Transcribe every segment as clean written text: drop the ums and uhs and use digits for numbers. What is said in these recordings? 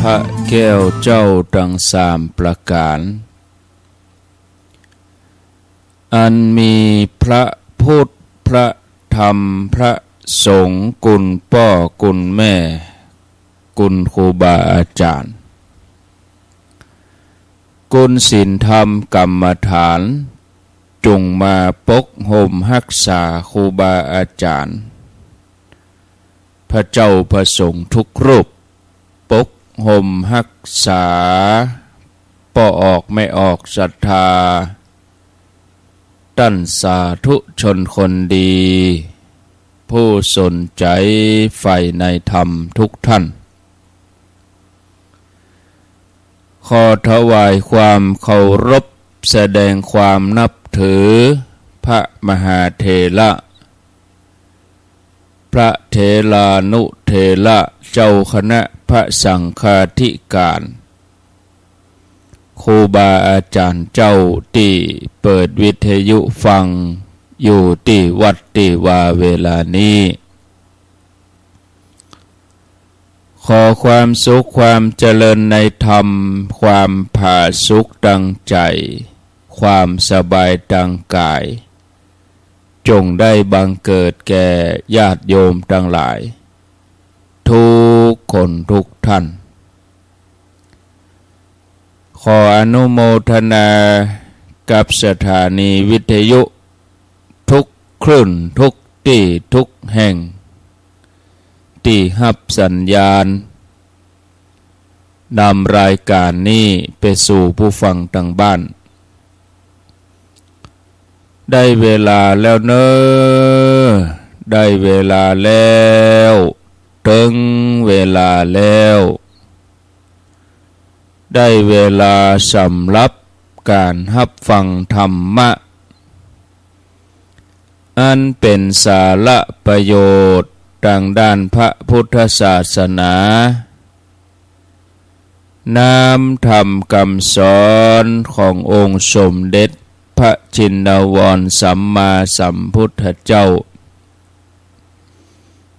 ระแก้วเจ้าทั้งสามประการอันมีพระพุทธพระธรรมพระสงฆ์กุลพ่อกุลแม่กุลครูบาอาจารย์กุลศีลธรรมกรรมฐานจงมาปกห่มรักษาครูบาอาจารย์พระเจ้าพระสงฆ์ทุกรูปปกห่มรักษาป่อออกไม่ออกศรัทธาตั้นสาธุชนคนดีผู้สนใจใฝ่ในธรรมทุกท่านขอถวายความเคารพแสดงความนับถือพระมหาเถระพระเถรานุเถระเจ้าคณะพระสังฆาธิการครูบาอาจารย์เจ้าที่เปิดวิทยุฟังอยู่ที่วัดที่ว่าเวลานี้ขอความสุขความเจริญในธรรมความผาสุกดังใจความสบายดังกายจงได้บังเกิดแก่ญาติโยมทั้งหลายทุกคนทุกท่านขออนุโมทนากับสถานีวิทยุทุกคลื่นทุกที่ทุกแห่งที่รับสัญญาณนำรายการนี้ไปสู่ผู้ฟังทางบ้านได้เวลาแล้วเนอะได้เวลาแล้วถึงเวลาแล้วได้เวลาสำหรับการรับฟังธรรมะอันเป็นสาระประโยชน์ทางด้านพระพุทธศาสนาน้อมธรรมคำสอนขององค์สมเด็จพระชินวรสัมมาสัมพุทธเจ้า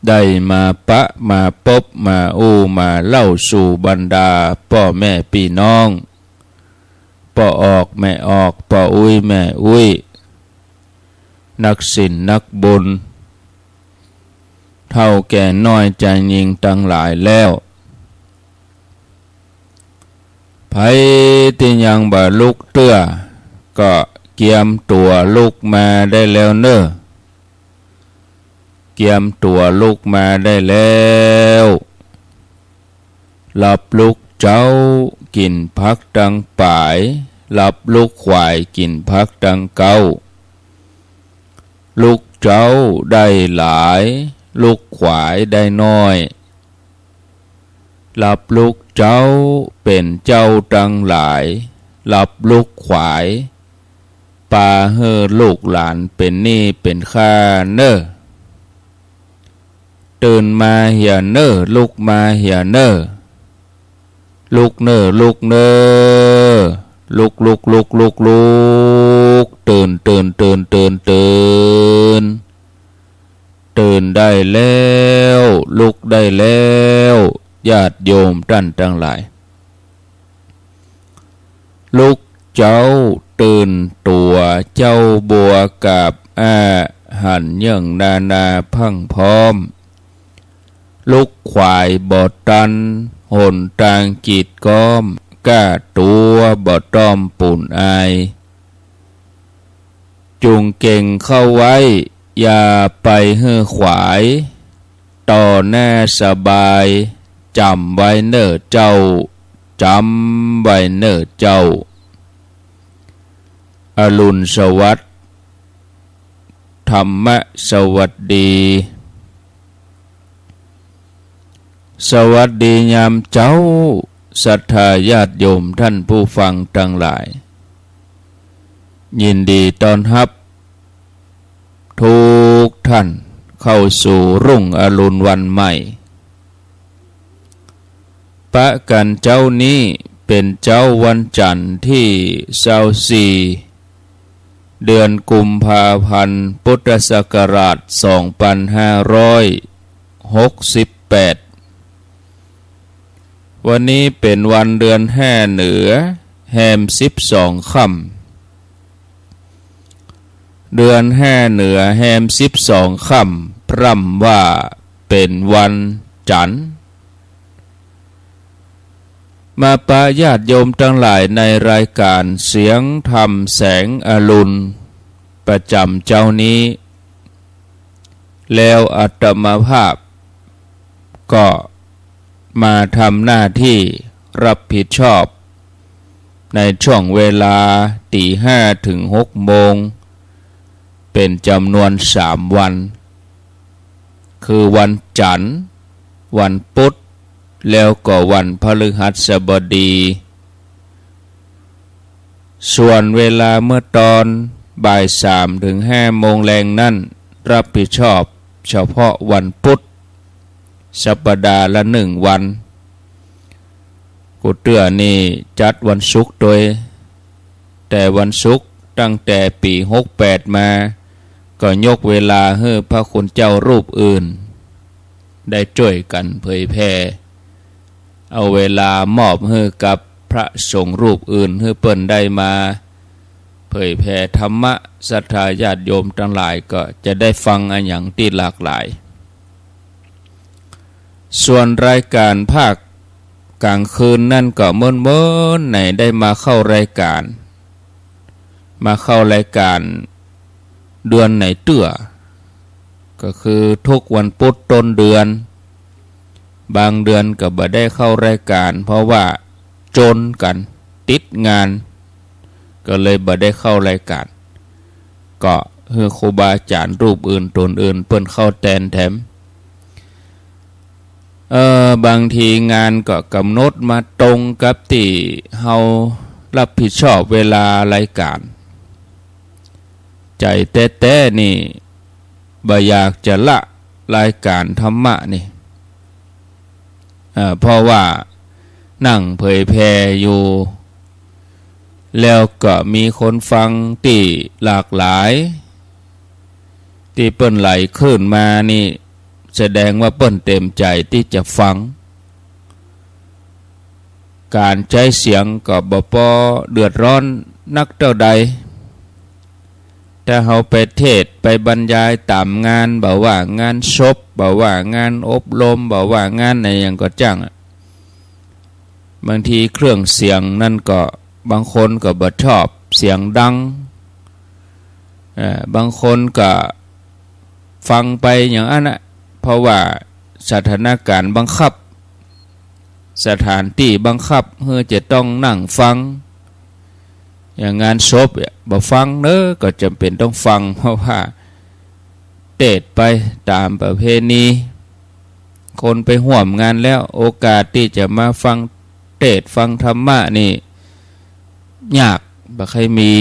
ได้มาปะมาพบมามาเล่าสู่บรรดาพ่อแม่พี่น้องพ่อออกแม่ออกพ่ออุ้ยแม่อุ้ยนักศีลนักบุญเท่าแก่น้อยใจยิงตั้งหลายแล้วไผที่ยังบ่ลุกเตื้อก็เกียมตัวลุกมาได้แล้วเนอะเกียมตัวลุกมาได้แล้วหลับลุกเจ้ากินพักดังป่ายหลับลุกควายกินพักดังเก้าลุกเจ้าได้หลายลุกขวายได้น้อยหลับลุกเจ้าเป็นเจ้าดังหลายหลับลุกขวายปาเฮอลูกหลานเป็นหนี้เป็นข้าเนอตื่นมาเหี่ยเนอลุกมาเหี่ยเนอลุกเนอลุกเนอลุกตื่นตื่นได้แล้วลุกได้แล้วญาติโยมท่านทั้งหลายลุกเจ้าตื่นตัวเจ้าบัวกับอาหันยังนาพังพร้อมลุกควายบ่ตันหนทางกีดก้อมก้าตัวบ่ต้อมปุ่นอายจุงเก่งเข้าไว้อย่าไปเฮือขวายต่อหน้าสบายจำไว้เนอเจ้าจำไว้เนอเจ้าอรุณสวัสดิ์ธรรมะสวัสดีสวัสดียามเจ้าศรัทธาญาติโยมท่านผู้ฟังทั้งหลายยินดีต้อนรับทุกท่านเข้าสู่รุ่งอรุณวันใหม่ปะกันเจ้านี้เป็นเจ้าวันจันทร์ที่24เดือนกุมภาพันธ์พุทธศักราช2568 วันนี้เป็นวันเดือนห้าเหนือแฮม12 ค่ำเดือนห้าเหนือแฮม12 ค่ำพร่ำว่าเป็นวันจันทร์มาปะญาติโยมทั้งหลายในรายการเสียงธรรมแสงอรุณประจำเจ้านี้แล้วอาตมาภาพก็มาทำหน้าที่รับผิดชอบในช่วงเวลาตี 5 ถึง 6 โมงเป็นจำนวน3 วันคือวันจันทร์วันพุธแล้วก็วันพฤหัสบดีส่วนเวลาเมื่อตอนบ่าย 3 ถึง 5 โมงแรงนั้นรับผิดชอบเฉพาะวันพุธสัปดาห์ละ1 วันกูเตื้อนี่จัดวันศุกร์โดยแต่วันศุกร์ตั้งแต่ปี68มาก็ยกเวลาให้พระคุณเจ้ารูปอื่นได้ช่วยกันเผยแผ่เอาเวลามอบให้กับพระสงฆ์รูปอื่นให้เปิ้นได้มาเผยแผ่ธรรมะศรัทธาญาติโยมทั้งหลายก็จะได้ฟังอันอย่างที่หลากหลายส่วนรายการภาคกลางคืนนั่นก็เมื่อไหนได้มาเข้ารายการเดือนไหนเตื้อก็คือทุกวันพุธต้นเดือนบางเดือนก็บ่ได้เข้ารายการเพราะว่าจนกันติดงานก็เลยบ่ได้เข้ารายการก็คือครูบาอาจารย์รูปอื่นตนอื่นเปิ้นเข้าแทนแถมบางทีงานก็กำหนดมาตรงกับที่เฮารับผิดชอบเวลารายการใจแต้ๆนี่บ่อยากจะละรายการธรรมะนี่เพราะว่านั่งเผยแผ่อยู่แล้วก็มีคนฟังที่หลากหลายที่เปิ้นไหลขึ้นมานี่แสดงว่าเปิ้นเต็มใจที่จะฟังการใช้เสียงก็บ่พอเดือดร้อนนักเท่าใดถ้าเฮาไปเทศไปบรรยายตามงานบ่ว่างานศพบ่ว่างานอบรมบ่ว่างานไหนอย่างก็จังบางทีเครื่องเสียงนั่นก็บางคนก็บ่ชอบเสียงดังบางคนก็ฟังไปอย่างนั้นนะเพราะว่าสถานการณ์บังคับสถานที่บังคับเพื่อจะต้องนั่งฟังอย่างงานศพบ่ฟังเนอะก็จำเป็นต้องฟังเพราะว่าเทศไปตามประเพณีคนไปห่วมงานแล้วโอกาสที่จะมาฟังเทศฟังธรรมะนี่ยากบ่ค่อยมี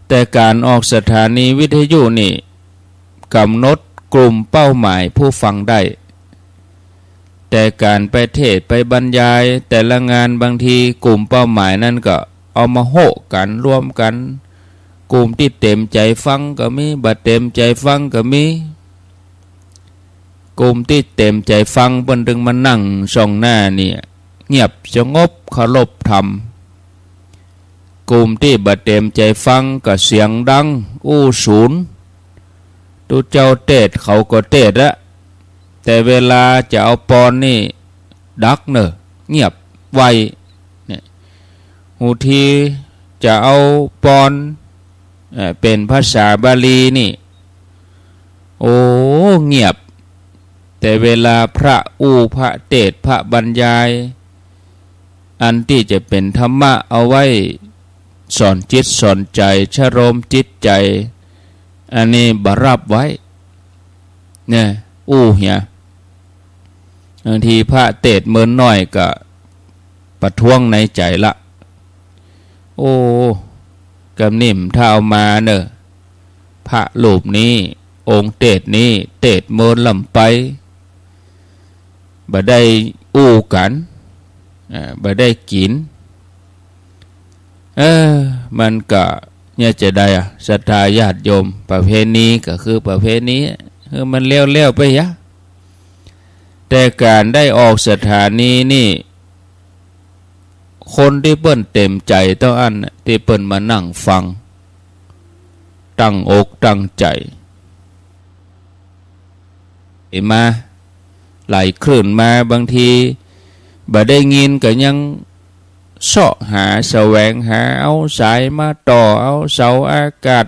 แต่การออกสถานีวิทยุนี่กำหนดกลุ่มเป้าหมายผู้ฟังได้แต่การไปเทศไปบรรยายแต่ละงานบางทีกลุ่มเป้าหมายนั้นก็เอามาโหกันรวมกันกลุ่มที่เต็มใจฟังก็มีบ่เต็มใจฟังก็มีกลุ่มที่เต็มใจฟังเพิ่นถึงมานั่งช่องหน้าเนี่ยเงียบสงบเคารพธรรมกลุ่มที่บ่เต็มใจฟังก็เสียงดังอู้ศูนย์ตูเจ้าเทศเขาก็เทศละแต่เวลาจะเอาปอนนี่ดักเนอะเงียบไวเนี่ยหูทีจะเอาปอนเป็นภาษาบาลีนี่โอ้เงียบแต่เวลาพระพระเทศพระบรรยายอันที่จะเป็นธรรมะเอาไว้สอนจิตสอนใจชโรมจิตใจอันนี้บรับไว้เนี่ยเหี่ยบางทีพระเทศเมินน้อยก็ประท้วงในใจละกำนิ่มถ้าเอามาเนอะพระรูปนี้องค์เทศนี้เทศเมินลำไปบ่ได้กันบ่ได้กินมันก็เนี่ยจะได้ศรัทธาญาติโยมประเพณีก็คือประเพณีมันเลี้ยวๆไปยะ แ แต่การได้ออกสถานีนี่คนที่เปิ้นเต็มใจต้องอันที่เปิ้นมานั่งฟังตั้งอกตั้งใจมาไหลคลื่นมาบางทีบ่ได้ยินก็ยังเสาะหาแสวงหาเอาสายมาต่อเอาเสาอากาศ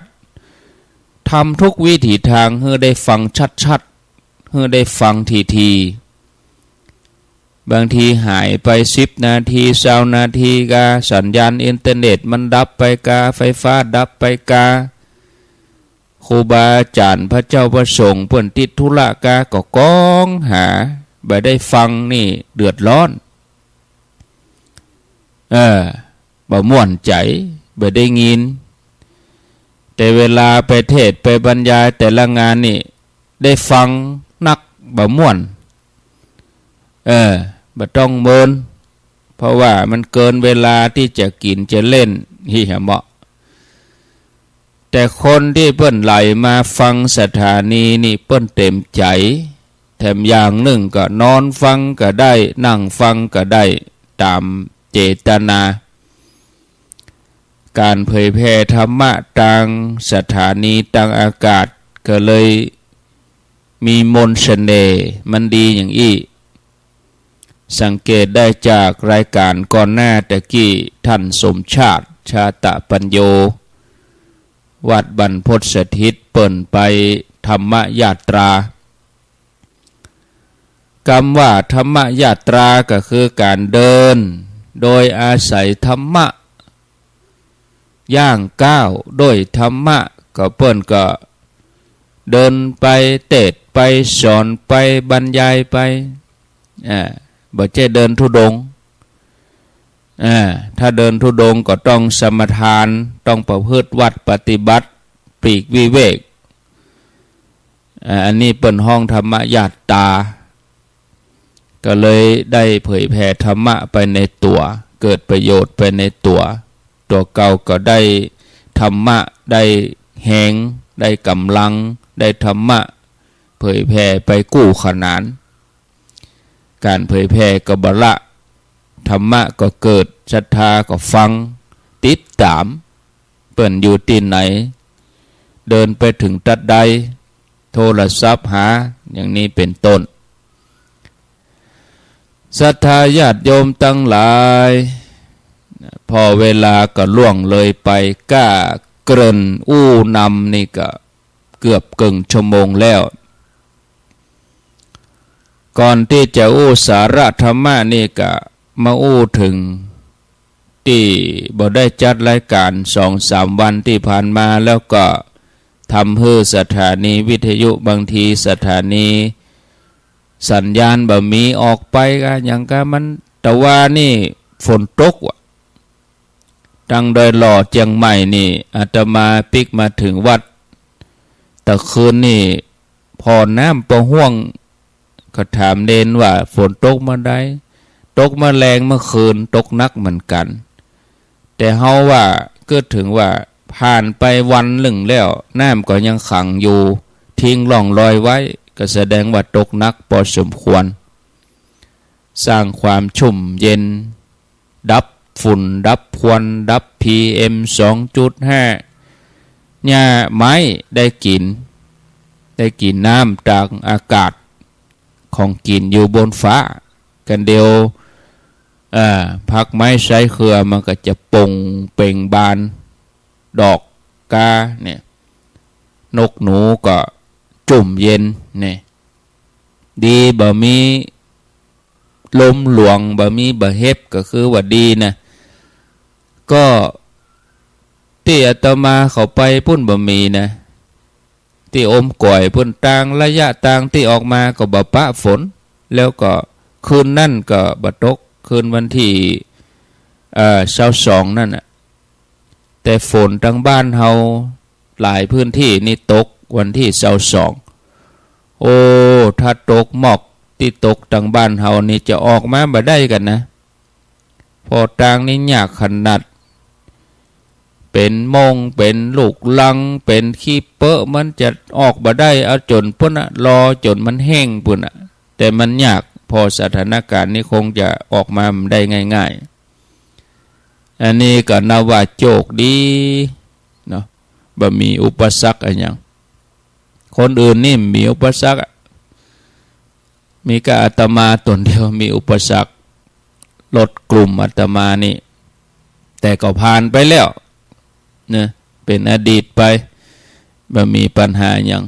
ทำทุกวิถีทางเพื่อได้ฟังชัดๆเพื่อได้ฟังทีบางทีหายไป10 นาที20 นาทีกาสัญญาณอินเทอร์เน็ตมันดับไปกาไฟฟ้าดับไปกาครูบาอาจารย์พระเจ้าประสงค์เพิ่นติดธุระกาก็ก้องหาบ่ได้ฟังนี่เดือดร้อนบ่ม่วนใจบ่ได้ยินแต่เวลาไปเทศไปบรรยายแต่ละงานนี่ได้ฟังนักบ่ม่วนบ่ต้องเมินเพราะว่ามันเกินเวลาที่จะกินจะเล่นที่เหมาะแต่คนที่เปิ้นไหลมาฟังสถานีนี่เปิ้นเต็มใจแถมอย่างหนึ่งก็นอนฟังก็ได้นั่งฟังก็ได้ตามเจตนาการเผยแผ่ธรรมะทางสถานีทางอากาศก็เลยมีมนต์เสน่ห์มันดีอย่างอี้สังเกตได้จากรายการก่อนหน้าตะกี้ท่านสมชาติชาตะปัญโยวัดบรรพตสถิตเปิ่นไปธรรมยาตราคำว่าธรรมยาตราก็คือการเดินโดยอาศัยธรรมะย่างก้าวด้วยธรรมะก็เปิ่นก็เดินไปเทศน์ไปสอนไปบรรยายไปบ่ใช่เดินธุดงค์ถ้าเดินธุดงค์ก็ต้องสมทานต้องประพฤติวัดปฏิบัติปลีกวิเวกอันนี้เป็นห้องธรรมญาตราก็เลยได้เผยแผ่ธรรมะไปในตัวเกิดประโยชน์ไปในตัวเก่าก็ได้ธรรมะได้แหงได้กำลังได้ธรรมะเผยแผ่ไปกู้ขนานการเผยแผ่ก็บละธรรมะก็เกิดศรัทธาก็ฟังติดตามเปิ้นอยู่ที่ไหนเดินไปถึงตัดใดโทรศัพท์หาอย่างนี้เป็นต้นศรัทธาญาติโยมตั้งหลายพอเวลาก็ล่วงเลยไปก้าเกริ่นอู้นำนี่ก็เกือบครึ่งชั่วโมงแล้วก่อนที่จะอู้สาระธรรมะนี่ก็มาอู้ถึงที่บ่ได้จัดรายการ 2-3 วันที่ผ่านมาแล้วก็ทำให้สถานีวิทยุบางทีสถานีสัญญาณบ่มีออกไปก็อย่างก็มันแต่ว่านี่ฝนตกว่ะตั้งโดยหล่อเจียงใหม่นี่อาตมาปิกมาถึงวัดแต่คืนนี่พอน้ำประห่วงก็ถามเดนว่าฝนตกมาได้ตกมาแรงเมื่อคืนตกนักเหมือนกันแต่เฮาว่าก็ถึงว่าผ่านไปวันหนึ่งแล้วน้ำก็ยังขังอยู่ทิ้งร่องรอยไว้ก็แสดงว่าตกนักพอสมควรสร้างความชุ่มเย็นดับฝุ่นดับควันดับ PM 2.5 หญ้าไม้ได้กินน้ำจากอากาศของกินอยู่บนฟ้ากันเดียวพักไม้ใช้เครือมันก็จะปงเป่งบานดอกกาเนี่ยนกหนูก็จุ่มเย็นเนี่ยดีบ่มีลมหลวงบ่มีบ่เฮ็บก็คือว่าดีนะก็ที่อาตมาเข้าไปพุ่นบ่มีนะที่อมก่อยพุ่นต่างระยะต่างที่ออกมาก็บ่ปะฝนแล้วก็คืนนั่นก็บ่ตกคืนวันที่22นั่นน่ะแต่ฝนทางบ้านเฮาหลายพื้นที่นี่ตกวันที่22โอ้ถ้าตกหมอกที่ตกทางบ้านเฮานี่จะออกมาบ่ได้กันนะพอต่างนี่ยากขนาดเป็นมงเป็นลูกลังเป็นขี้เปอะมันจะออกบ่ได้เอาจนพุ่นน่ะรอจนมันแห้งพุ่นน่ะแต่มันยาก พอสถานการณ์นี้คงจะออกมาได้ง่ายๆอันนี้ก็นับว่าโชคดีเนาะบ่มีอุปสรรคอะไรอย่างคนอื่นนี่มีอุปสรรคมีก็อาตมาตนเดียวมีอุปสรรคลดกลุ่มอาตมานี่แต่ก็ผ่านไปแล้วเนี่ยเป็นอดีตไปบ่มีปัญหาอย่าง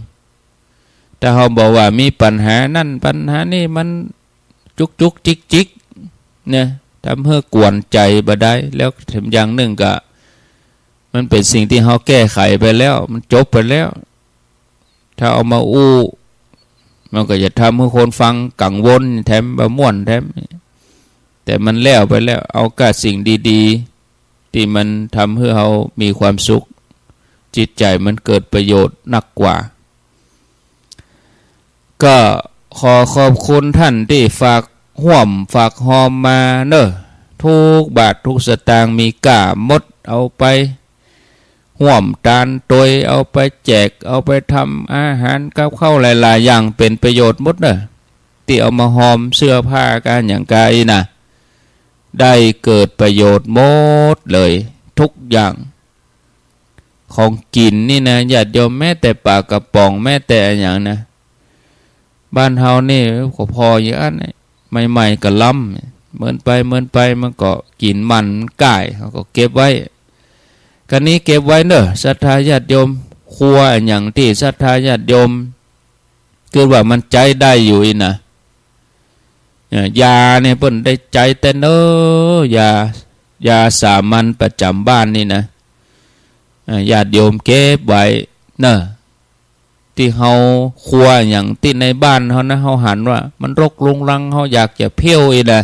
ถ้าเขาบอกว่ามีปัญหานั่นปัญหานี่มันจุกจิกเนี่ยทำให้กวนใจบ่ได้แล้วถึงอย่างหนึ่งก็มันเป็นสิ่งที่เขาแก้ไขไปแล้วมันจบไปแล้วถ้าเอามาอู้มันก็จะทำให้คนฟังกังวลแถมบ่ม่วนแถมแต่มันแล้วไปแล้วเอากับสิ่งดีๆที่มันทำให้เขามีความสุขจิตใจมันเกิดประโยชน์นักกว่าก็ขอขอบคุณท่านที่ฝากห่วมฝากหอมมาเนอะทุกบาททุกสตางค์มีก่ามดเอาไปห่วมตานตวยเอาไปแจกเอาไปทำอาหารกับข้าวหลายๆอย่างเป็นประโยชน์หมดเนอะที่เอามาหอมเสื้อผ้ากันอย่างกายนะได้เกิดประโยชน์หมดเลยทุกอย่างของกินนี่นะญาติโยมแม้แต่ปลากระป๋องแม้แต่อย่างนะบ้านเฮานี่ก็พออย่างนั้นใหม่ๆก็ล้ำเหมือนไปมันก็กินมันก่ายเขาก็เก็บไว้กันนี้เก็บไว้เนอะศรัทธาญาติโยมครัวอย่างที่ศรัทธาญาติโยมคือว่ามันใจได้อยู่นะยาเนี่ยเพิ่นได้ใจแต่เนอะยาสามัญประจำบ้านนี่นะญาติโยมเก็บไว้เนอะที่เฮาครัวอย่างที่ในบ้านเฮานะเฮาหันว่ามันรกรุงรังเฮาอยากจะเพี้ยวอีนะ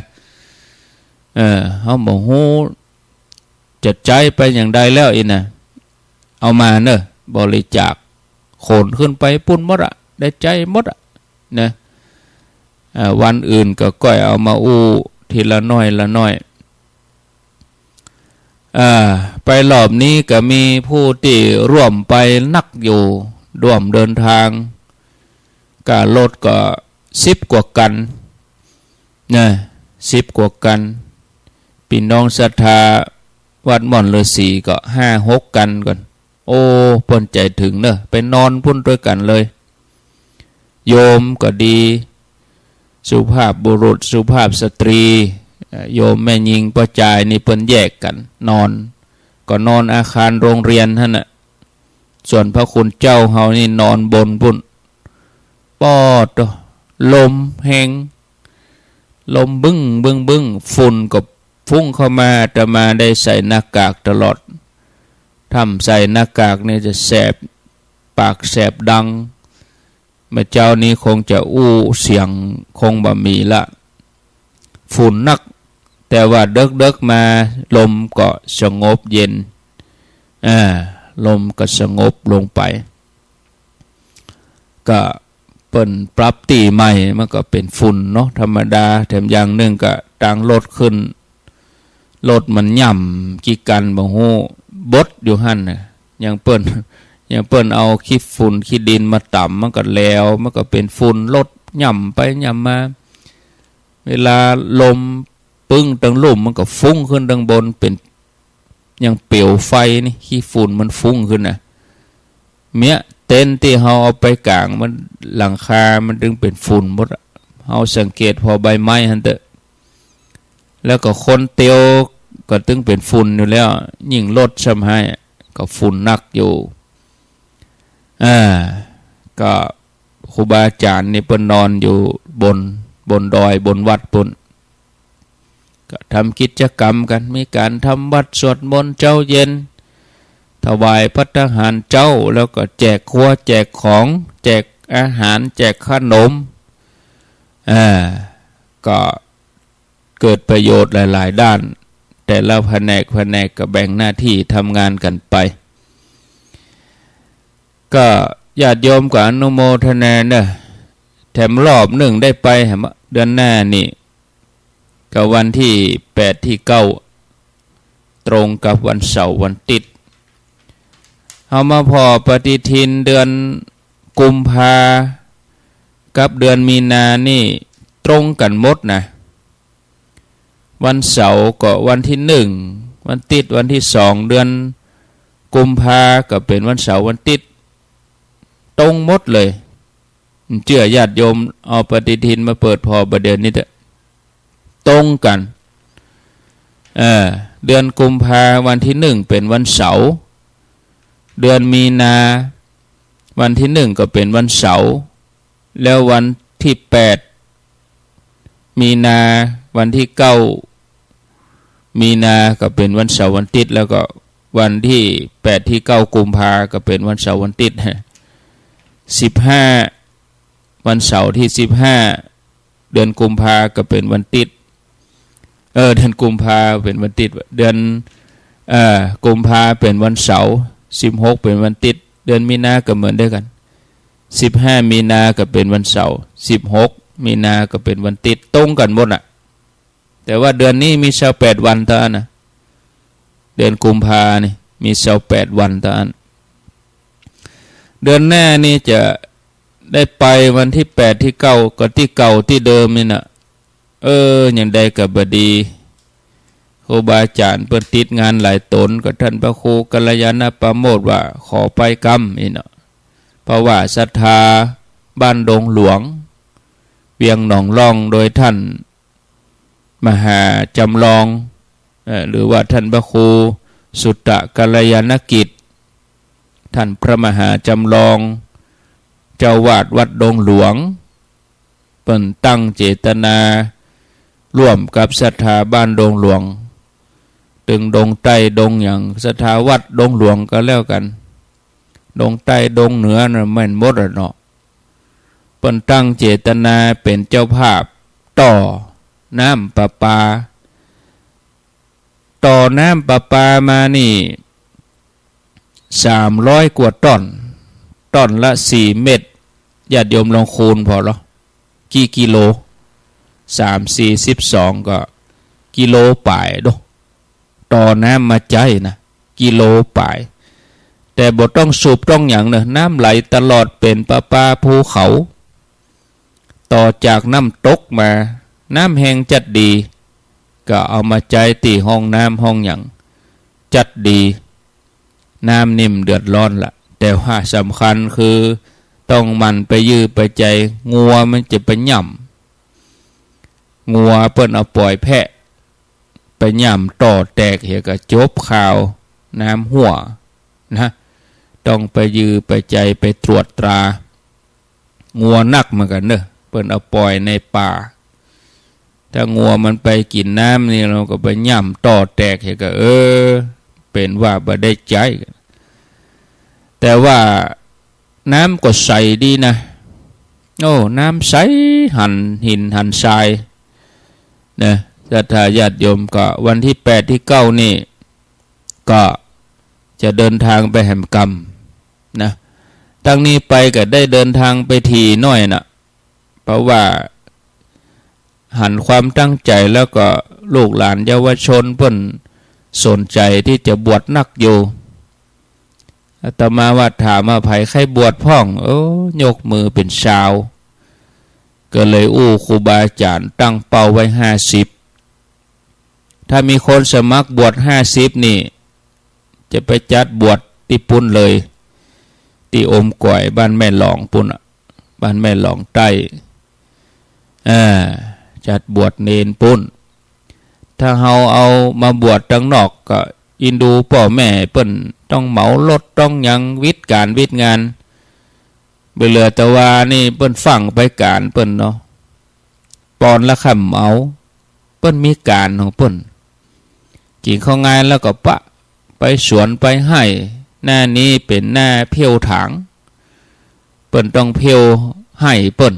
เฮาบ่ฮู้จะใจไปอย่างใดแล้วอีนะเอามาเนอะบริจาคโขนขึ้นไปปุ่นหมดอ่ะได้ใจหมดอ่ะนะวันอื่นก็ก้อยเอามาอู้ทีละน้อยละน้อยไปรอบนี้ก็มีผู้ที่ร่วมไปนักอยู่ร่วมเดินทางการรถก็10 กว่ากันนะ10 กว่ากันพี่น้องศรัทธาวัดม่อนฤาษีก็5-6 กันก่อนโอ้เพิ่นใจถึงเนอะไปนอนพุ่นด้วยกันเลยโยมก็ดีสุภาพบุรุษสุภาพสตรีโยมแม่หญิงป้าจายนี่เพิ่นแยกกันนอนก็นอนอาคารโรงเรียนท่านน่ะส่วนพระคุณเจ้าเฮานี่นอนบนพุ่นปอดลมแห้งลมบึ้งฝุ่นก็ฟุ้งเข้ามาแต่มาได้ใส่หน้ากากตลอดทำใส่หน้ากากนี่จะแสบปากแสบดังเมื่อเจ้านี้คงจะอู้เสียงคงบ่มีละฝุ่นนักแต่ว่าเดึกมาลมก็สงบเย็นลมก็สงบลงไปก็เปิ่นปรับตีใหม่มันก็เป็นฝุ่นเนาะธรรมดาแถมอย่างหนึ่งก็ต่างลดขึ้นรถมันย่ำกี่กันบ่ฮู้บดอยู่หั่นน่ะยังเปิ้นเอาขี้ฝุ่นขี้ดินมาต่ำมันก็แล้วมันก็เป็นฝุ่นรถย่ำไปย่ำมาเวลาลมปึ้งตั้งลุ่มมันก็ฟุ้งขึ้นดังบนเป็นอย่างเปลวไฟนี่ขี้ฝุ่นมันฟุ้งขึ้นน่ะเมียเต็นท์ที่เฮาเอาไปกลางมันหลังคามันดึงเป็นฝุ่นหมดเฮาสังเกตพอใบไม้หั่นเด้อแล้วก็คนเตียวก็ตึงเป็นฝุ่นอยู่แล้วยิ่งรถซ้ำให้ก็ฝุ่นนักอยู่ก็ครูบาอาจารย์นี่เพิ่นนอนอยู่บนดอยบนวัดปุ่นก็ทำกิจกรรมกันมีการทำวัดสวดมนต์เจ้าเย็นถวายภัตตาหารเจ้าแล้วก็แจกครัวแจกของแจกอาหารแจกขนมก็เกิดประโยชน์หลายๆด้านแต่ละแผนกก็แบ่งหน้าที่ทำงานกันไปก็ญาติโยมก็อนุโมทนาเนอะแถมรอบหนึ่งได้ไปเดือนหน้านี่ก็วันที่8 ที่ 9ตรงกับวันเสาร์วันติดเอามาพอปฏิทินเดือนกุมภากับเดือนมีนานี่ ตรงกันหมดนะวันเสาร์ก็วันที่หนึ่งวันติดวันที่สองเดือนกุมภาก็เป็นวันเสาร์วันติดตรงหมดเลยเชื่อญาติโยมเอาปฏิทินมาเปิดพอประเดี๋ยวนี้เถอะตรงกันเดือนกุมภาวันที่หนึ่งเป็นวันเสาร์เดือนมีนาวันที่หนึ่งก็เป็นวันเสาร์แล้ววันที่8มีนาวันที่9มีนาก็เป็นวันเสาร์วันติดแล้วก็วันที่8ที่9กุมภาก็เป็นวันเสาร์วันติด15วันเสาร์ที่15เดือนกุมภาก็เป็นวันติดเดือนกุมภาเป็นวันติดเดือนกุมภาเป็นวันเสาร์16เป็นวันติดเดือนมีนาก็เหมือนเดียวกัน15มีนาก็เป็นวันเสาร์16มีนาก็เป็นวันติดตรงกันหมดอ่ะแต่ว่าเดือนนี้มี28วันเท่านั้นนะเดือนกุมภานี่มี28วันเท่านั้นเดือนหน้านี่จะได้ไปวันที่8ที่9ก็ที่เก่าที่เดิมนี่นะอย่างใดก็บ่ดีครูบาอาจารย์เปิดติดงานหลายตนก็ท่านพระครูกัลยาณปโมทว่าขอไปกรรมนี่เนาะเพราะว่าศรัทธาบ้านดงหลวงเวียงหนองล่องโดยท่านมหาจำลองหรือว่าท่านพระครูสุตตะกัลยาณกิจท่านพระมหาจำลองเจ้าวาดวัดดงหลวงเปิ่นตั้งเจตนาร่วมกับศรัทธาบ้านดงหลวงตึงดงใต้ดงอย่างศรัทธาวัดดงหลวงก็แล้วกันดงใต้ดงเหนือน่ะแม่นหมดเนาะเปิ่นตั้งเจตนาเป็นเจ้าภาพต่อน้ำประปาต่อน้ำประปามานี่300กว่าต้นละ4เม็ดญาติโยมลองคูณพอหรอกี่กิโล3 4 12ก็กิโลป่ายดูต่อน้ำมาใจนะกิโลป่ายแต่บ่ต้องสูบต้องอย่างเนอะน้ำไหลตลอดเป็นประปาภูเขาต่อจากน้ำตกมาน้ำแห้งจัดดีก็เอามาใจตีห้องน้ำห้องอย่างจัดดีน้ำนิ่มเดือดร้อนละแต่ว่าสำคัญคือต้องมันไปยื้อไปใจงัวมันจะไปย่ำงัวเปิ้นเอาปล่อยแพะไปย่ำต่อแตกเหี่ยก็จบข่าวน้ำหัวนะต้องไปยื้อไปใจไปตรวจตรางัวนักเหมือนกันเนอะเปิ้นเอาปล่อยในป่าถ้างัวมันไปกินน้ำนี่เราก็ไปย่ำต่อแตกเหี่ยก็เป็นว่าบ่ได้ใจแต่ว่าน้ำก็ใสดีนะน้ำใสหันหินหันทรายนะศรัทธาญาติโยมก็วันที่8ที่9นี่ก็จะเดินทางไปแห่มกรรมนะตั้งนี้ไปก็ได้เดินทางไปทีน้อยนะเพราะว่าหันความตั้งใจแล้วก็ลูกหลานเยาวชนเพิ่นสนใจที่จะบวชนักอยู่อาตมาว่าถามว่าไผใครบวชพ่องยกมือเป็นชาวก็เลยครูบาอาจารย์ตั้งเป้าไว้50ถ้ามีคนสมัครบวช50นี่จะไปจัดบวชที่ปุ่นเลยที่อมก่อยบ้านแม่หลองปุ่นบ้านแม่หลองใต้จัดบวชเนนปุ่นถ้าเฮาเอามาบวชตั้งนอกก็อินดูพ่อแม่เปิ้นต้องเหมารถต้องยังวิทย์การวิทย์งานไปเหลือแต่ว่านี่เปิ้นฟังไปการเปิ้นเนาะปอนละคำเอาเปิ้นมีการของเปิ้นกินข้าวงานแล้วก็ปะไปสวนไปให้หน้านี้เป็นหน้าเพียวถางเปิ้นต้องเพียวให้เปิ้น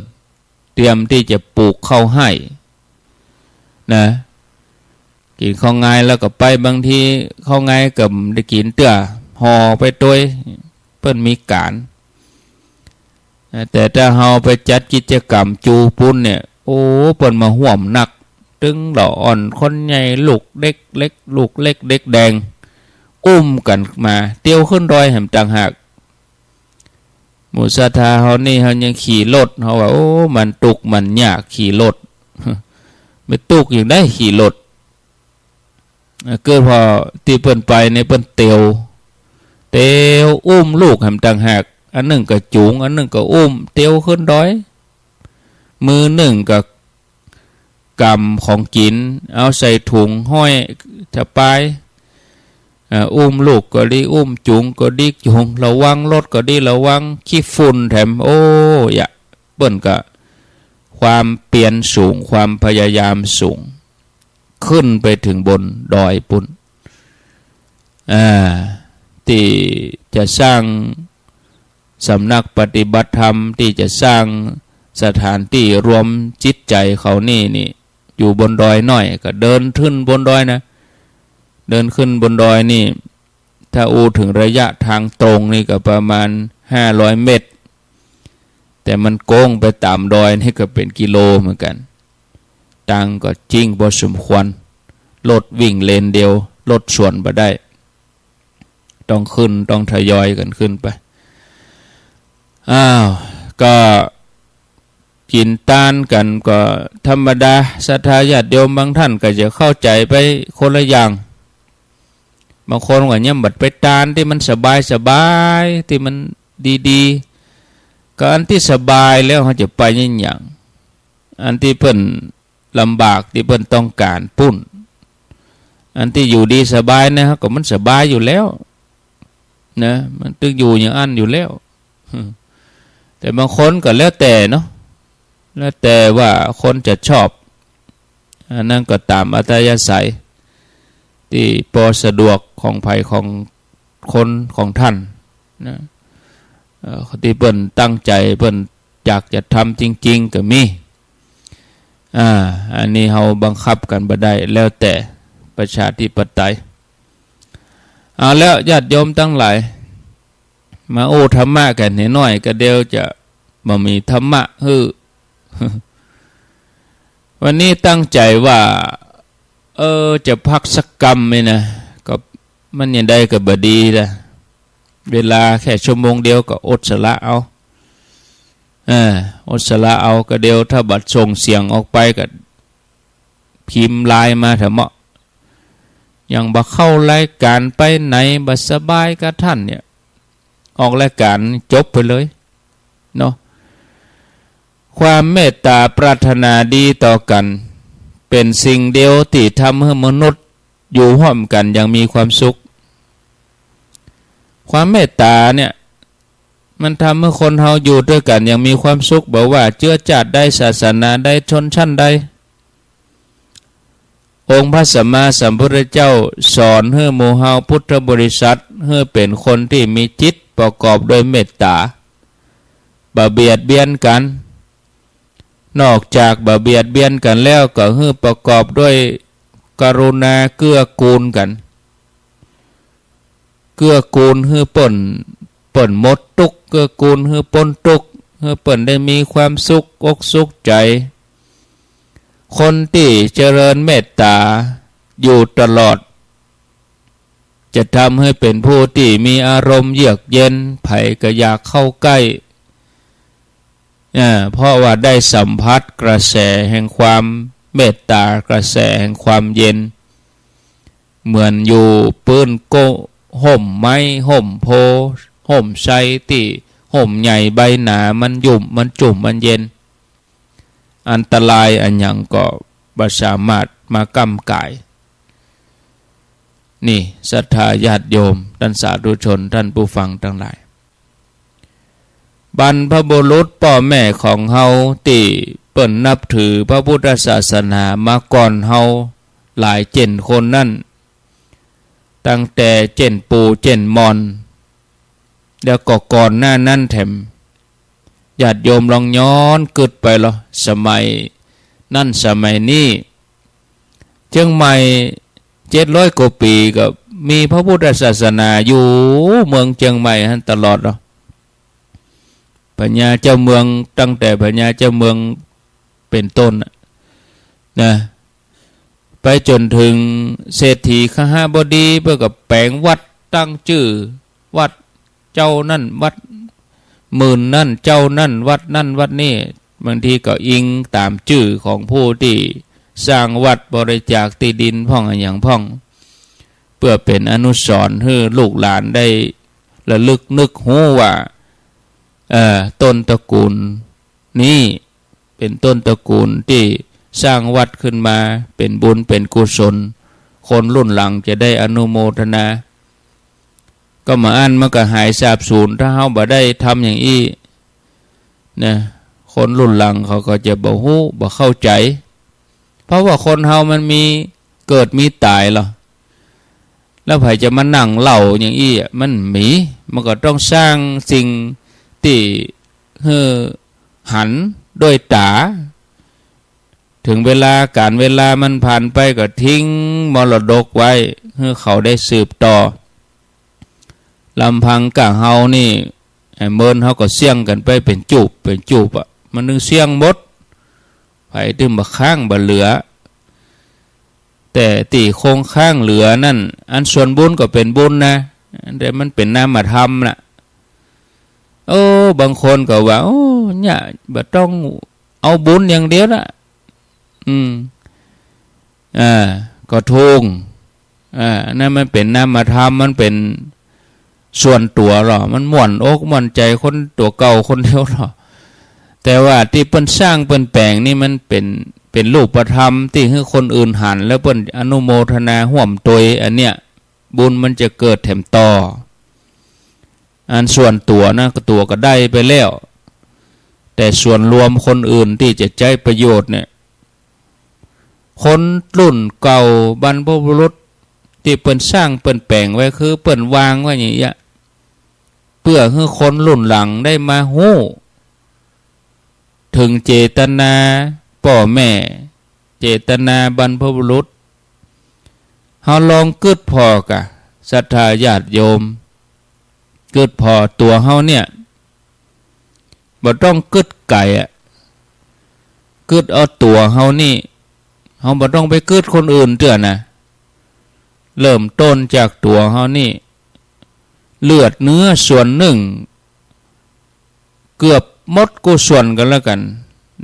เตรียมที่จะปลูกข้าวให้นะกินข้าวง่ายแล้วก็ไปบางทีข้าวง่ายกับได้กินเตื้อห่อไปด้วยเปิ้นมีการแต่ถ้าเฮาไปจัดกิจกรรมจูปุ้นเนี่ยเปิ้นมาห่วมหนักตึงดอกอ่อนคนใหญ่ลูกเด็กเล็กลูกเล็กเด็กแดงอุ้มกันมาเตี้ยวขึ้นดอยแห่มต่างหากหมู่ศรัทธาเฮานี่เฮายังขี่รถเฮาว่ามันตุกมันยากขี่รถ ไม่ตุกอย่างได้ขี่รถเกิดพอตีเปิ้นไปในเปิ้นเตียวอุ้มลูกหำต่างหากอันหนึ่งก็จูงอันหนึ่งก็อุ้มเตียวขึ้นดอยมือหนึ่งก็กำของกินเอาใส่ถุงห้อยจะไปอุ้มลูกก็ดีอุ้มจูงก็ดีจูงระวังรถก็ดีระวังขี้ฝุ่นแถมโอ้ยะเปิ้นก็ความเปลี่ยนสูงความพยายามสูงขึ้นไปถึงบนดอยปุ่นที่จะสร้างสำนักปฏิบัติธรรมที่จะสร้างสถานที่รวมจิตใจเขานี่อยู่บนดอยหน่อยก็เดินขึ้นบนดอยนะเดินขึ้นบนดอยนี่ถ้าถึงระยะทางตรงนี่ก็ประมาณ500 เมตรแต่มันโค้งไปตามดอยนี่ก็เป็นกิโลเหมือนกันตังก็จริงพอสมควรรถวิ่งเลนเดียวรถสวนไปได้ต้องขึ้นต้องทยอยกันขึ้นไปก็กินต้านกันก็ธรรมดาศรัทธาญาติโยมบางท่านก็จะเข้าใจไปคนละอย่างบางคนก็เนี่ยบัดไปต้านที่มันสบายที่มันดีๆก็อันที่สบายแล้วเขาจะไปอย่างอันที่เพิ่นลำบากที่เพิ่นต้องการปุ้นอันที่อยู่ดีสบายนะครับก็มันสบายอยู่แล้วนะมันตึกอยู่อย่างอันอยู่แล้วแต่บางคนก็แล้วแต่เนาะแล้วแต่ว่าคนจะชอบอันนั้นก็ตามอัธยาศัยที่พอสะดวกของภัยของคนของท่านนะที่เพิ่นตั้งใจเพิ่นอยากจะทำจริงๆก็มีอันนี้เราบังคับกันบ่ได้แล้วแต่ประชาธิปไตยเอาแล้วญาติโยมทั้งหลายมาธรรมะกันหน่อยก็เดียวจะบ่มีธรรมะวันนี้ตั้งใจว่าจะพักสักกรรมไหมนะก็มันยังได้ก็บ่ดีนะเวลาแค่ชั่วโมงเดียวก็อดสละเอาอดสละเอาก็เดียวถ้าบัดส่งเสียงออกไปก็พิมพ์ไลน์มาเถอะเหมาะอย่างบ่เข้ารายการไปไหนบ่สบายกับท่านเนี่ยออกรายการจบไปเลยเนาะความเมตตาปรารถนาดีต่อกันเป็นสิ่งเดียวที่ทำให้มนุษย์อยู่ร่วมกันอย่างมีความสุขความเมตตาเนี่ยมันทำให้คนเฮาอยู่ด้วยกันอย่างมีความสุขบอกว่าเชื้อชาติใดศาสนาใดชนชั้นใดองค์พระสัมมาสัมพุทธเจ้าสอนให้หมู่เฮาพุทธบริษัทให้เป็นคนที่มีจิตประกอบด้วยเมตตาบ่เบียดเบียนกันนอกจากบ่เบียดเบียนกันแล้วก็ให้ประกอบด้วยกรุณาเกื้อกูลกันเกื้อกูลให้เปิ้นหมดทุกข์เกื้อกูลให้พ้นทุกข์ให้เปิ้นได้มีความสุขอกสุขใจคนที่เจริญเมตตาอยู่ตลอดจะทำให้เป็นผู้ที่มีอารมณ์เยือกเย็นไผก็อยากเข้าใกล้เพราะว่าได้สัมผัสกระแสแห่งความเมตตากระแสแห่งความเย็นเหมือนอยู่ปื้นโกห่มไม้ห่มโพห่มไทรที่ห่มใหญ่ใบหนามันยุ่มมันจุ่มมันเย็นอันตรายอันยังก็บ่สามารถมาก้ำก่ายนี่ศรัทธาญาติโยมท่านสาธุชนท่านผู้ฟังทั้งหลายบรรพบุรุษพ่อแม่ของเฮาที่เปิ้นนับถือพระพุทธศาสนามาก่อนเฮาหลายเจนคนนั่นตั้งแต่เจนปูเจนมอนแล้วก็ก่อนหน้านั้นแถมญาติโยมลองย้อนกึดไปหรอสมัยนั่นสมัยนี้เชียงใหม่700 กว่าปีก็มีพระพุทธศาสนาอยู่เมืองเชียงใหม่ตลอดหรอพญาเจ้าเมืองตั้งแต่พญาเจ้าเมืองเป็นต้นนะไปจนถึงเศรษฐีขหบดีเพื่อกับแปลงวัดตั้งชื่อวัดเจ้านั่นวัดหมื่นนั่นเจ้านั่นวัดนั่นวัดนี่ บางทีก็อิงตามชื่อของผู้ที่สร้างวัดบริจาคที่ดินพ่องอย่างพ่องเพื่อเป็นอนุสรณ์ให้ลูกหลานได้ระลึกนึกหูว่าต้นตระกูลนี้เป็นต้นตระกูลที่สร้างวัดขึ้นมาเป็นบุญเป็นกุศลคนรุ่นหลังจะได้อนุโมทนาก็มาอ่านมันก็หายสาบสูญถ้าเฮาบ่ได้ทำอย่างอี้นะคนรุ่นหลังเขาก็จะบ่ฮู้บ่เข้าใจเพราะว่าคนเฮามันมีเกิดมีตายหรอแล้วไผจะมานั่งเล่าอย่างอี้มันมันก็ต้องสร้างสิ่งที่หันด้วยตาถึงเวลาการเวลามันผ่านไปก็ทิ้งมรดกไว้ให้เขาได้สืบต่อลำพังกะเฮานี่เมินเขาก็เสี่ยงกันไปเป็นจูบอ่ะมันนึงเสี่ยงหมดไผถึงบ่ข้างบ่เหลือแต่ตีคงข้างเหลือนั่นอันส่วนบุญก็เป็นบุญนะแต่มันเป็นนามธรรมน่ะบางคนก็ว่าเนี่ยบ่ต้องเอาบุญอย่างเดียวละก็ทุงนั่นมันเป็นนามธรรมมันเป็นส่วนตัวหรอมันม่วนอกม่วนใจคนตัวเก่าคนเดียวหรอแต่ว่าที่เปิ้นสร้างเปิ้นแปลงนี่มันเป็นรูปธรรมที่ให้คนอื่นหันแล้วเปิ้นอนุโมทนาห่วมตัวอันเนี้ยบุญมันจะเกิดแถมต่ออันส่วนตัวนะตัวก็ได้ไปแล้วแต่ส่วนรวมคนอื่นที่จะใช้ประโยชน์เนี่ยคนรุ่นเก่าบรรพบุรุษที่เปิ้นสร้างเปิ้นแปลงไว้คือเปิ้นวางไว้อย่างเงี้ยเพื่อให้คนรุ่นหลังได้มาฮู้ถึงเจตนาพ่อแม่เจตนาบรรพบุรุษเฮาลองกึดพอกะศรัทธาญาติโยมกึดพอตัวเฮาเนี่ยบ่ต้องกึดไก่กึดเอาตัวเฮานี่เฮาบ่ต้องไปกึดคนอื่นเตื้อนะเริ่มต้นจากตัวเฮานี่เลือดเนื้อส่วนหนึ่งเกือบหมดกุศลกันแล้วกัน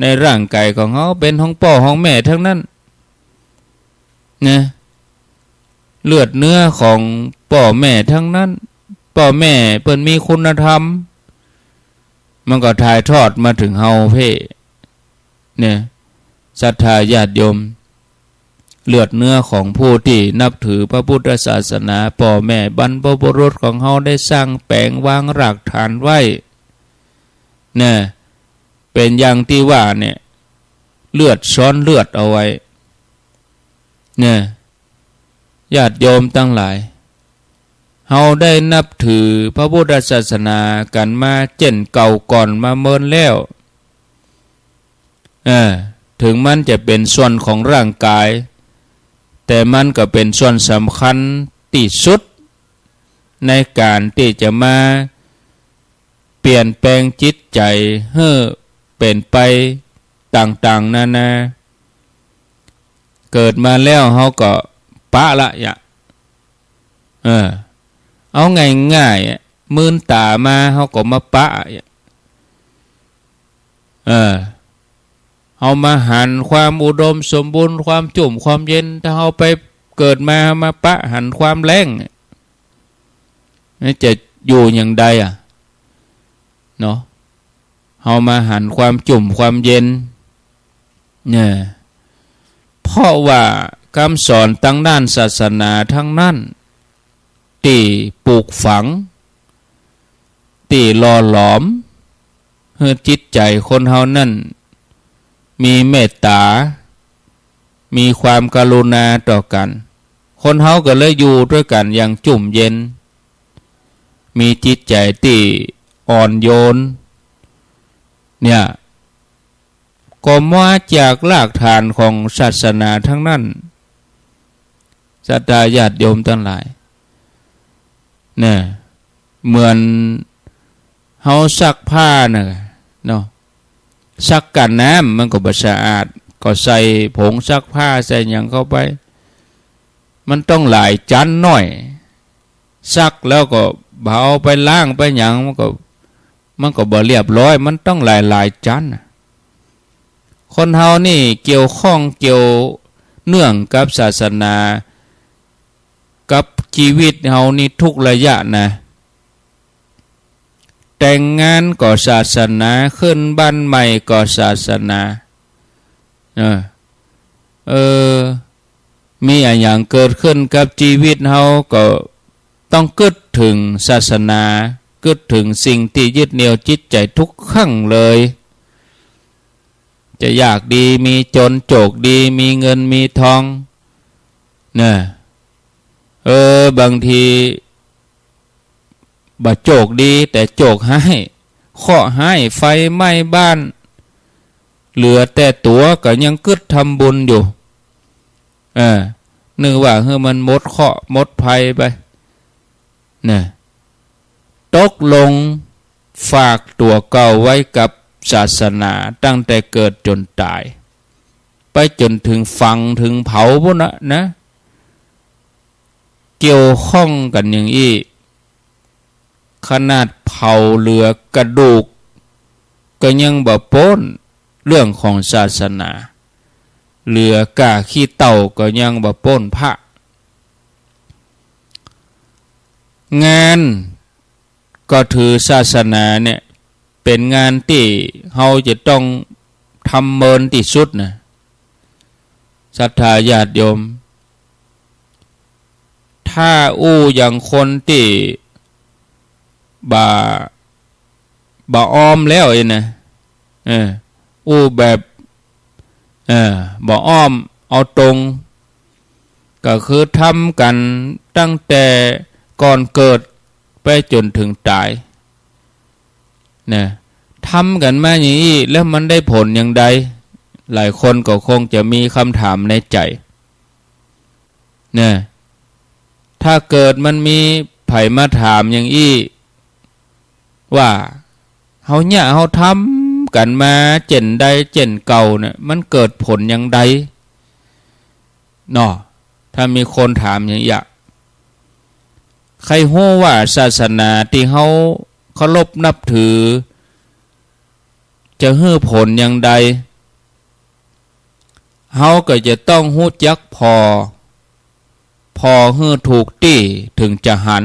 ในร่างกายของเฮาเป็นของพ่อของแม่ทั้งนั้นนะเลือดเนื้อของพ่อแม่ทั้งนั้นพ่อแม่เปิ้นมีคุณธรรมมันก็ถ่ายทอดมาถึงเฮาเพ่เนี่ยศรัทธาญาติโยมเลือดเนื้อของผู้ที่นับถือพระพุทธศาสนาพ่อแม่บรรพบุรุษของเฮาได้สร้างแปลงวางรากฐานไว้เนี่ยเป็นอย่างที่ว่าเนี่ยเลือดซ้อนเลือดเอาไว้เนี่ยญาติโยมทั้งหลายเฮาได้นับถือพระพุทธศาสนากันมาเจนเก่าก่อนมาเมินแล้วถึงมันจะเป็นส่วนของร่างกายแต่มันก็เป็นส่วนสำคัญที่สุดในการที่จะมาเปลี่ยนแปลงจิตใจให้เป็นไปต่างๆนานาเกิดมาแล้วเขาก็ปะละเอาง่ายๆมืนตามาเขาก็มาปะเอามาหันความอุดมสมบูรณ์ความจุ่มความเย็นถ้าเอาไปเกิดมาปะหันความแรงจะอยู่อย่างใดเนาะเอามาหันความจุ่มความเย็นเนี่ยเพราะว่าคำสอนตั้งด้านศาสนาทั้งนั้นที่ปลูกฝังที่หล่อหลอมให้จิตใจคนเฮานั่นมีเมตตามีความกรุณาต่อกันคนเฮาก็เลยอยู่ด้วยกันอย่างจุ่มเย็นมีจิตใจที่อ่อนโยนเนี่ยก็มาจากรากฐานของศาสนาทั้งนั้นศรัทธาญาติโยมทั้งหลายเนี่ยเหมือนเฮาซักผ้าน่ะเนาะซักกันน้ำมันก็บ่สะอาดก็ใส่ผงซักผ้าใส่หยังเข้าไปมันต้องหลายจันหน่อยซักแล้วก็เอาไปล้างไปหยังมันก็บ่เรียบร้อยมันต้องหลายจัน คนเฮานี่เกี่ยวข้องเกี่ยวเนื่องกับศาสนากับชีวิตเฮานี่ทุกระยะนะแต่งงานก็ศาสนาขึ้นบ้านใหม่ก็ศาสนามีอะไรอย่างเกิดขึ้นกับชีวิตเฮาก็ต้องกึดถึงศาสนากึดถึงสิ่งที่ยึดเหนี่ยวจิตใจทุกครั้งเลยจะอยากดีมีจนโจกดีมีเงินมีทองเนี่ยบางทีบ่โจกดีแต่โจกให้เคาะให้ไฟไหม้บ้านเหลือแต่ตัวก็ยังกึดทำบุญอยู่นึกว่ามันหมดเคาะหมดภัยไปเนี่ยตกลงฝากตัวเก่าไว้กับศาสนาตั้งแต่เกิดจนตายไปจนถึงฝังถึงเผาพวกนั้นนะเกี่ยวข้องกันอย่างอี้ขนาดเผาเหลือกระดูกก็ยังบ่พ้นเรื่องของศาสนาเหลือกาขี้เต่าก็ยังบ่พ้นพระงานก็ถือศาสนาเนี่ยเป็นงานที่เฮาจะต้องทำเมินที่สุดนะศรัทธาญาติโยมถ้าอย่างคนที่บ่อ้อมแล้วนะแบบบ่อ้อมเอาตรงก็คือทำกันตั้งแต่ก่อนเกิดไปจนถึงตายนะทำกันมาอย่างนี้แล้วมันได้ผลอย่างใดหลายคนก็คงจะมีคำถามในใจนะถ้าเกิดมันมีไผมาถามอย่างอี้ว่าเฮาเนี่ยเฮาทำกันมาเจนใดเจนเก่าเนี่ยมันเกิดผลอย่างใดเนาะถ้ามีคนถามอย่างนี้ใครฮู้ว่าศาสนาที่เฮาเคารพนับถือจะให้ผลอย่างใดเฮาก็จะต้องฮู้จักพอให้ถูกที่ถึงจะหัน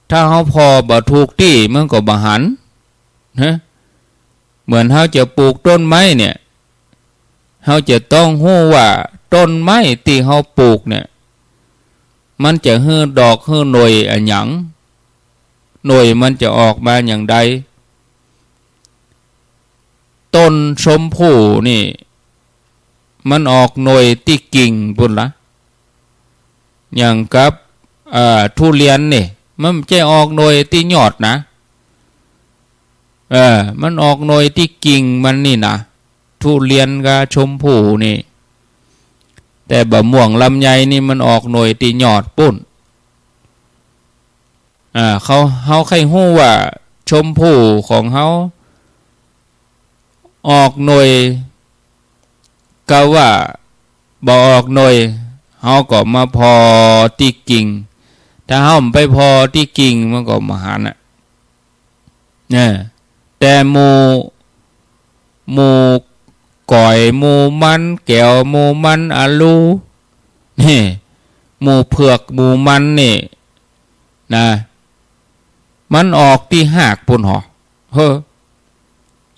ถ้าเฮาพอบ่ถูกที่มันก็บ่หันนะเหมือนเฮาจะปลูกต้นไม้เนี่ยเฮาจะต้องฮู้ว่าต้นไม้ที่เฮาปลูกเนี่ยมันจะให้ดอกให้หน่วยอันหยังหน่วยมันจะออกมาอย่างใดต้นชมพู่นี่มันออกหน่วยที่กิ่งพุ่นละอย่างกับทุเรียนนี่มันจะออกหน่วยที่ยอดนะมันออกหน่วยที่กิ่งมันนี่นะทุเรียนกับชมพู่นี่แต่บะม่วงลำไยนี่มันออกหน่วยที่ยอดปุ้นเขาใครฮู้ว่าชมพู่ของเขาออกหน่วยก็ว่าบ่ออกหน่วยเฮาก็มาพอที่กิ่งถ้าเฮาไปพอที่กิ่งมันก็มหันน่ะแต่หมูก่อยหมูมันแก้วหมูมันอาลูนี่หมูเผือกหมูมันนี่นะมันออกที่หากปุ่นหอ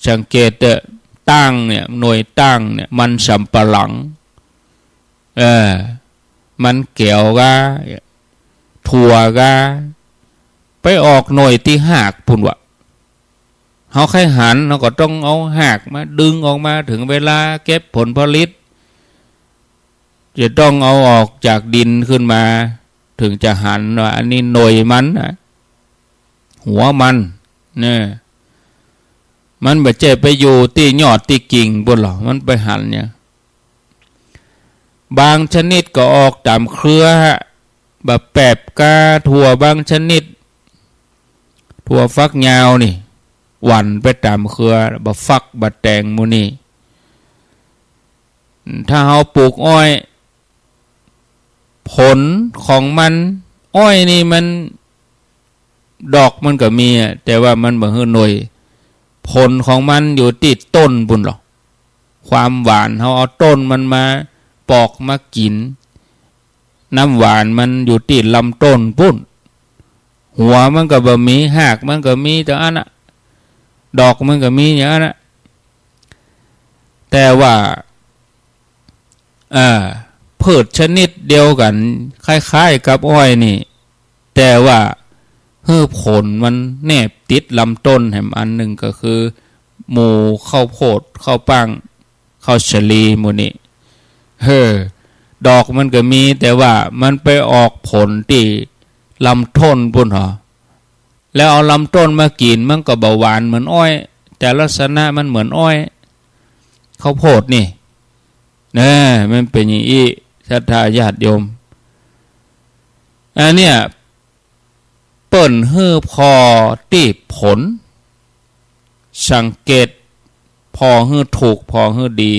สังเกตตั้งเนี่ยหน่วยตั้งเนี่ยมันสำปะหลังมันแก้วกะถั่วกะไปออกหน่วยที่หากปุ่นวะเขาใครหันเราก็ต้องเอาหากมาดึงออกมาถึงเวลาเก็บผลผลิตจะต้องเอาออกจากดินขึ้นมาถึงจะหันว่าอันนี้หน่วยมันนะหัวมันเนี่ยมันแบบเจ็บไปอยู่ที่ยอดที่กิ่งบนหรอมันไปหันเนี่ยบางชนิดก็ออกตามเครือแบบแปบกาถั่วบางชนิดถั่วฟักยาวนี่หวันไปตามเครือบะฟักบะแตงมูนี่ถ้าเราปลูกอ้อยผลของมันอ้อยนี่มันดอกมันก็มีแต่ว่ามันบ่ฮื้อหน่วยผลของมันอยู่ที่ต้นบุญหรอก ความหวานเขาเอาต้นมันมาปอกมากินน้ำหวานมันอยู่ติดลำต้นปุ้นหัวมันก็บ่มีหากมันก็มีแต่อันน่ะดอกมันก็มีอย่างนั้นนะแต่ว่าพืชชนิดเดียวกันคล้ายๆกับอ้อยนี่แต่ว่าผลมันแนบติดลำต้นแห่งอันหนึ่งก็คือหมูข้าวโพดข้าวปังข้าวฉลีหมูนี่ดอกมันก็มีแต่ว่ามันไปออกผลที่ลำต้นปุ่นหรอแล้วเอาลำต้นมากินมันก็เบาหวานเหมือนอ้อยแต่ลักษณะมันเหมือนอ้อยข้าวโพดนี่นะมันเป็นอย่างนี้ศรัทธาญาติโยมอันเนี้ยเปิ่นพอตีผลสังเกตพอถูกพอดี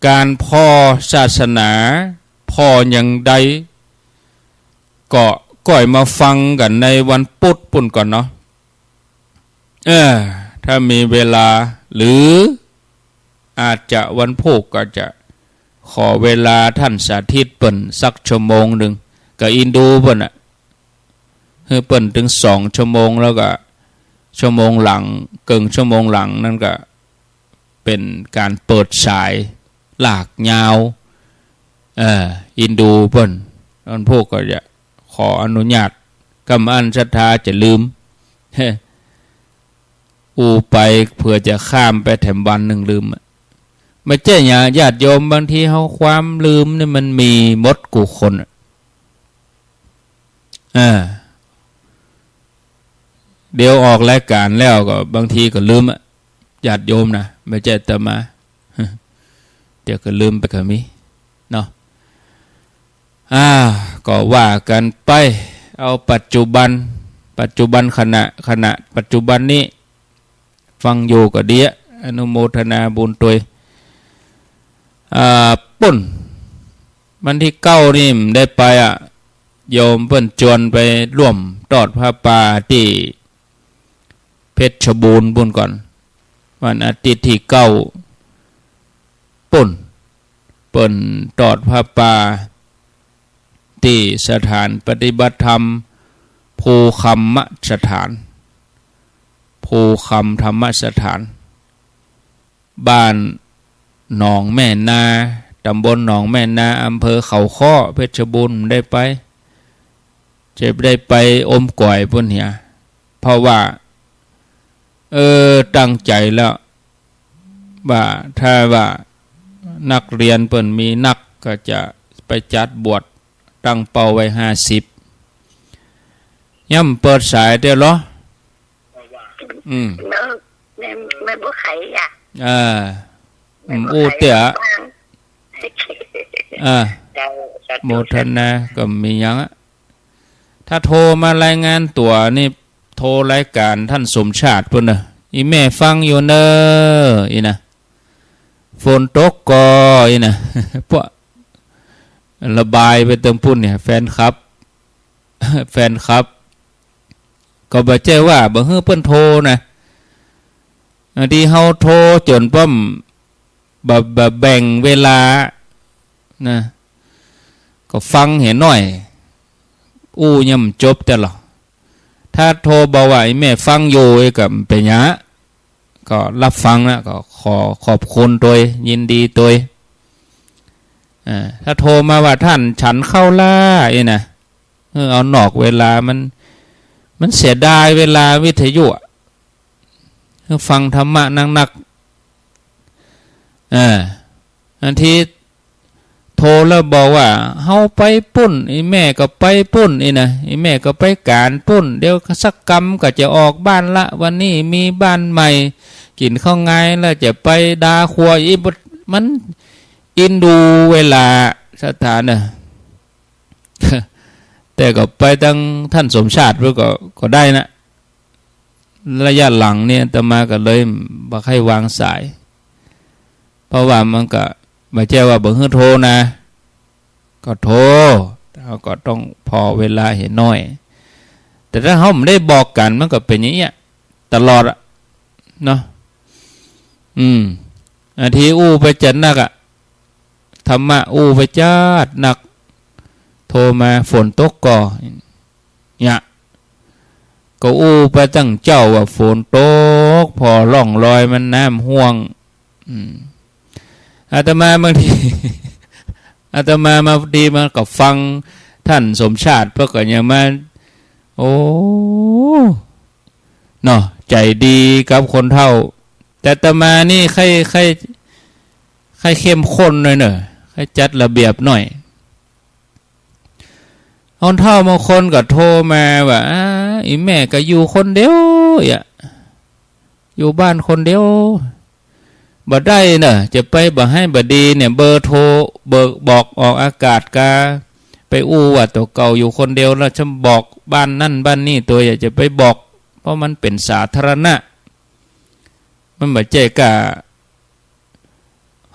การพอศาสนาพออย่างใดก็ก่อยมาฟังกันในวันพุธปุ่นก่อนเนาะถ้ามีเวลาหรืออาจจะวันพุธก็จะขอเวลาท่านสาธิตเปิ่นสักชั่วโมงหนึ่งกับอินดูเปิ่นเปิ่นถึง2 ชั่วโมงแล้วก็ชั่วโมงหลังเกินชั่วโมงหลังนั่นก็เป็นการเปิดสายหลากยาวอินดูเปิ่นวันพุธก็จะขออนุญาตกำอันศรัทธาจะลืมไปเผื่อจะข้ามไปแถมวันหนึ่งลืมไม่ใช่ญาติโยมบางทีเขาความลืมนี่มันมีมดกูคนเดี๋ยวออกรายการแล้วก็บางทีก็ลืมญาติโยมนะไม่ใช่แต่มาเดี๋ยวก็ลืมไปก็มีเนาะก็ว่ากันไปเอาปัจจุบันขณะปัจจุบันนี้ฟังอยู่ก็ดีอนุโมทนาบุญตัวปุ่นมันที่9นี่ได้ไปโยมเพิ่นจวนไปร่วมทอดผ้าป่าที่เพชรบูรณ์บุญก่อนวันอาทิตย์ที่9ปุ่นเปิ้นทอดผ้าป่าที่สถานปฏิบัติธรรมภูคำมสถานภูคำธรรมสถานบ้านหนองแม่นาตำบลหนองแม่นาอำเภอเขาค้อเพชรบูรณ์ได้ไปจะได้ไปอมก่อยพุ่นเหียเพราะว่าตั้งใจแล้วว่าถ้าว่านักเรียนเปิ้นมีนักก็จะไปจัดบวชตั้งเป้าไว้50ย่ำเปิดสายเด้อเหรอไม่บ่ไขเต๋อโมทนาก็มียังถ้าโทรมารายงานตัวนี่โทรรายการท่านสมชาติพุ่นน่ะอีแม่ฟังอยู่เนอีนะฝนตกก็อีนะพวกระบายไปเติมพุ่นเนี่ยแฟนครับก็บ่ใจว่าบ่ฮื้อเพิ่นโทรนะที่เฮาโทรจนป้อมบ่แบ่งเวลานะก็ฟังเห็นหน่อยย่ำจบแต่หรอถ้าโทรบอกว่าแม่ฟังอยู่กับเป็นยะก็รับฟังนะก็ขอบคุณตัวยินดีตัวถ้าโทรมาว่าท่านฉันเข้าล่านะเอานอกเวลามันเสียดายเวลาวิทยุฟังธรรมะนักอันที่โทรแล้วบอกว่าเฮาไปปุ้นแม่ก็ไปปุ้นนะแม่ก็ไปการปุ้นเดี๋ยวสักกรรมก็จะออกบ้านละวันนี้มีบ้านใหม่กินข้าวไงแล้วจะไปดาครัวมันอินดูเวลาสถานแต่ก็ไปตั้งท่านสมชาติก็ได้นะระยะหลังเนี่ยตมาก็เลยบ่ให้วางสายเพราะว่ามันก็ไม่ใช่ว่าบ่ฮื้อโทรนะก็โทรเราก็ต้องพอเวลาเห็นน้อยแต่ถ้าเขาไม่ได้บอกกันมันก็เป็นอย่างเงี้ยตลอดเนาะ อาทีอู้ไปจัดนักธรรมะอู้ไปจัดนักโทรมาฝนตกก่อเนี่ยก็อู้ไปตั้งเจ้าว่าฝนตกพอล่องลอยมันน้ำห่วงอาตมาบางที อาตมามาดีมันก็ฟังท่านสมชาติเพื่อก็ยังมาโอ้เนาะใจดีกับคนเฒ่าแต่อาตมานี่ใครเข้มข้นหน่อยเนอะใครจัดระเบียบหน่อยคนเฒ่าบางคนก็โทรมาว่าอีแม่ก็อยู่คนเดียวอยู่บ้านคนเดียวบ่ได้เนอะจะไปบ่ให้บ่ดีเนี่ยเบอร์โทรเบอร์บอกออกอากาศกาไปอู้ว่าตัวเก่าอยู่คนเดียวแล้วฉันบอกบ้านนั่นบ้านนี่ตัวอยากจะไปบอกเพราะมันเป็นสาธารณะมันบ่ใจกะ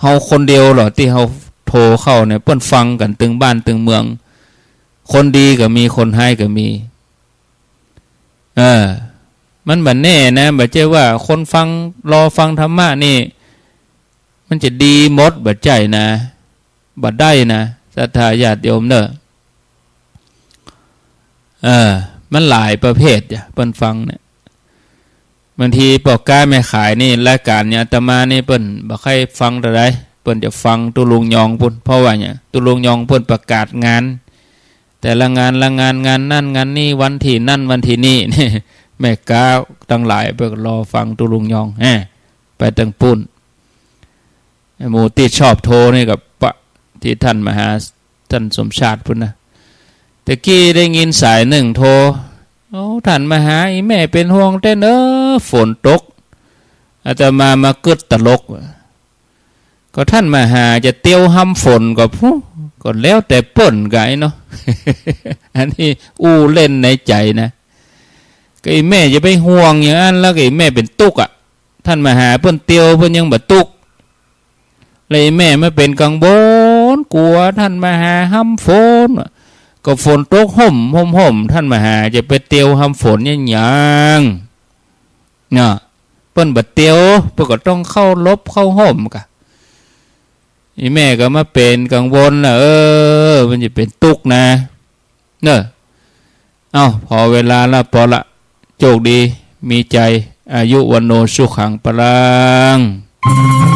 เฮาคนเดียวหรอที่เฮาโทรเข้าเนี่ยเปิ้นฟังกันตึงบ้านตึงเมืองคนดีก็มีคนให้ก็มีมันบ่แน่นะบ่ใจว่าคนฟังรอฟังธรรมะนี่มันจะดีหมดบ่ใจนะบ่ได้นะศรัทธาญาติโยมเด้อมันหลายประเภทจ้ะเปิ้นฟังเนี่ยบางทีปอกก้าแม่ขายนี่รายการเนี่ยอาตมานี่เปิ้นบ่ค่อยฟังเท่าใดเปิ้นจะฟังตุลุงยองพุ่นเพราะว่าเนี่ยตุลุงยองเปิ้นประกาศงานแต่ละงานงานนั่นงานนี่วันที่นั่นวันที่นี่นี่แม่ก้าตั้งหลายเพื่อรอฟังตุลุงยองไปตั้งปุ่นหมู่ที่ชอบโทรนี่กับปะที่ท่านมหาท่านสมชาติพุ่นนะตะกี้ได้ยินสายหนึ่งโทรท่านมหาอีแม่เป็นห่วงแต่ฝนตกอาตมามากึดตลกก็ท่านมหาจะเตียวห้ำฝนก็แล้วแต่เปิ่นไกเนาะ อันนี้อู้เล่นในใจนะก็อีแม่จะไปห่วงอย่างนั้นแล้วก็อีแม่เป็นตุกท่านมหาเปิ้นเตียวเปิ้นยังบ่ตุกเลยแม่ไม่เป็นกังวลกลัวท่านมหาห้ำฝนก็ฝนตกห่มท่านมหาจะไปเตียวห้ำฝนยังเนาะเปิ้นบ่เตียวเปิ้นก็ต้องเข้าลบเข้าห่มกะอีแม่ก็มาเป็นกังวลนะมันจะเป็นตุกนะเนอะพอเวลาละพอละโชคดีมีใจอายุวันโนสุขังปรัง